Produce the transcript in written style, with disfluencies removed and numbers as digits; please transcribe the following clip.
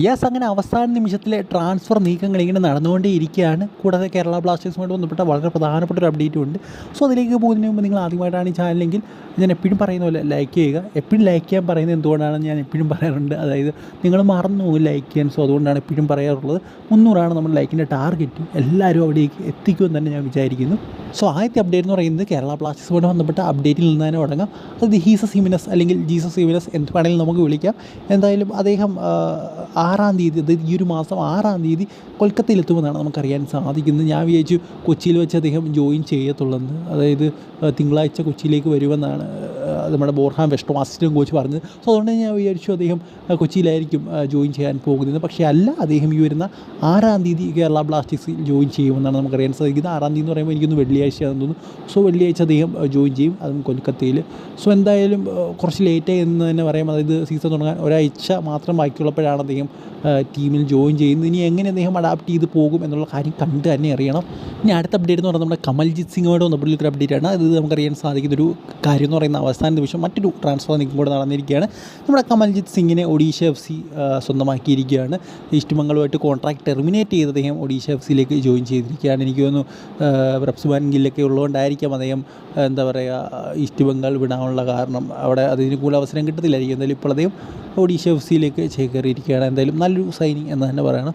Yes, അങ്ങനെ അവസാന നിമിഷത്തിലെ transfer നീക്കങ്ങൾ ഇങ്ങനെ നടന്നുകൊണ്ടേയിരിക്കുകയാണ്. കൂടാതെ കേരള ബ്ലാസ്റ്റേഴ്സുമായിട്ട് ബന്ധപ്പെട്ട വളരെ പ്രധാനപ്പെട്ട ഒരു അപ്ഡേറ്റും ഉണ്ട്. സോ അതിലേക്ക് പോകുന്നതിന് മുമ്പ് നിങ്ങൾ ആദ്യമായിട്ടാണ് ഈ ചാനലെങ്കിൽ ഞാൻ എപ്പോഴും പറയുന്ന പോലെ ലൈക്ക് ചെയ്യുക. എപ്പോഴും ലൈക്ക് ചെയ്യാൻ പറയുന്നത് എന്തുകൊണ്ടാണെന്ന് ഞാൻ എപ്പോഴും പറയാറുണ്ട്. അതായത് നിങ്ങൾ മറന്നു പോകും ലൈക്ക് ചെയ്യാൻ. സോ അതുകൊണ്ടാണ് എപ്പോഴും പറയാറുള്ളത്. 300 നമ്മൾ ലൈക്കിൻ്റെ ടാർഗറ്റ്. എല്ലാവരും അവിടേക്ക് എത്തിക്കുമെന്ന് തന്നെ ഞാൻ വിചാരിക്കുന്നു. സോ ആദ്യത്തെ അപ്ഡേറ്റ് എന്ന് പറയുന്നത് കേരള ബ്ലാസ്റ്റേഴ്സുമായിട്ട് ബന്ധപ്പെട്ട അപ്ഡേറ്റിൽ നിന്ന് തന്നെ തുടങ്ങാം. അത് ഹീസസ് ഹിമിനസ് അല്ലെങ്കിൽ ജീസസ് ഹിമിനസ് എന്ത് വേണമെങ്കിലും നമുക്ക് വിളിക്കാം. എന്തായാലും അദ്ദേഹം 6-ാം തീയതി, അതായത് ഈ ഒരു മാസം 6-ാം തീയതി കൊൽക്കത്തയിലെത്തുമെന്നാണ് നമുക്കറിയാൻ സാധിക്കുന്നത്. ഞാൻ വിചാരിച്ചു കൊച്ചിയിൽ വെച്ച് അദ്ദേഹം ജോയിൻ ചെയ്യത്തുള്ളെന്ന്. അതായത് തിങ്കളാഴ്ച കൊച്ചിയിലേക്ക് വരുമെന്നാണ് നമ്മുടെ ബോർഹാം വെസ്റ്റോ അസിസ്റ്റൻ്റ് കോച്ച് പറഞ്ഞത്. സോ അതുകൊണ്ട് ഞാൻ വിചാരിച്ചു അദ്ദേഹം കൊച്ചിയിലായിരിക്കും ജോയിൻ ചെയ്യാൻ പോകുന്നത്. പക്ഷേ അല്ല, അദ്ദേഹം ഈ വരുന്ന 6-ാം തീയതി കേരള ബ്ലാസ്റ്റേഴ്സിൽ ജോയിൻ ചെയ്യുമെന്നാണ് നമുക്കറിയാൻ സാധിക്കുന്നത്. 6-ാം തീയതി എന്ന് പറയുമ്പോൾ എനിക്കൊന്ന് വെള്ളിയാഴ്ചയാണെന്ന് തോന്നുന്നു. സോ വെള്ളിയാഴ്ച അദ്ദേഹം ജോയിൻ ചെയ്യും, അതും കൊൽക്കത്തയിൽ. സോ എന്തായാലും കുറച്ച് ലേറ്റായി എന്ന് തന്നെ പറയാം. അതായത് സീസൺ തുടങ്ങാൻ ഒരാഴ്ച മാത്രം ബാക്കിയുള്ളപ്പോഴാണ് അദ്ദേഹം ടീമിൽ ജോയിൻ ചെയ്യുന്നത്. ഇനി എങ്ങനെ അദ്ദേഹം അഡാപ്റ്റ് ചെയ്ത് പോകും എന്നുള്ള കാര്യം കണ്ട് തന്നെ അറിയണം. ഇനി അടുത്ത അപ്ഡേറ്റ് എന്ന് പറയുന്നത് നമ്മുടെ കമൽജിത്ത് സിംഗുമായിട്ട് ബന്ധപ്പെട്ടുള്ളൊരു അപ്ഡേറ്റാണ്. അത് നമുക്കറിയാൻ സാധിക്കുന്നൊരു കാര്യം എന്ന് പറയുന്ന അവസാന നിമിഷം മറ്റൊരു ട്രാൻസ്ഫർ നീക്കം കൂടെ നടന്നിരിക്കുകയാണ്. നമ്മുടെ കമൽജിത്ത് സിംഗിനെ ഒഡീഷ FC സ്വന്തമാക്കിയിരിക്കുകയാണ്. ഈസ്റ്റ് ബംഗാളുമായിട്ട് കോൺട്രാക്ട് ടെർമിനേറ്റ് ചെയ്ത് അദ്ദേഹം ഒഡീഷ FCയിലേക്ക് ജോയിൻ ചെയ്തിരിക്കുകയാണ്. എനിക്ക് തോന്നുന്നു പ്രഭ്സുമാൻ ഗില്ലൊക്കെ ഉള്ളതുകൊണ്ടായിരിക്കാം അദ്ദേഹം എന്താ പറയുക ഈസ്റ്റ് ബംഗാൾ വിടാനുള്ള കാരണം. അവിടെ അതിന് കൂടുതൽ അവസരം കിട്ടത്തില്ലായിരിക്കും. എന്തായാലും ഇപ്പോൾ അദ്ദേഹം ഒഡീഷ FCയിലേക്ക് ചേക്കേറിയിരിക്കുകയാണ്. എന്തായാലും നല്ലൊരു സൈനിങ് എന്ന് തന്നെ പറയണം.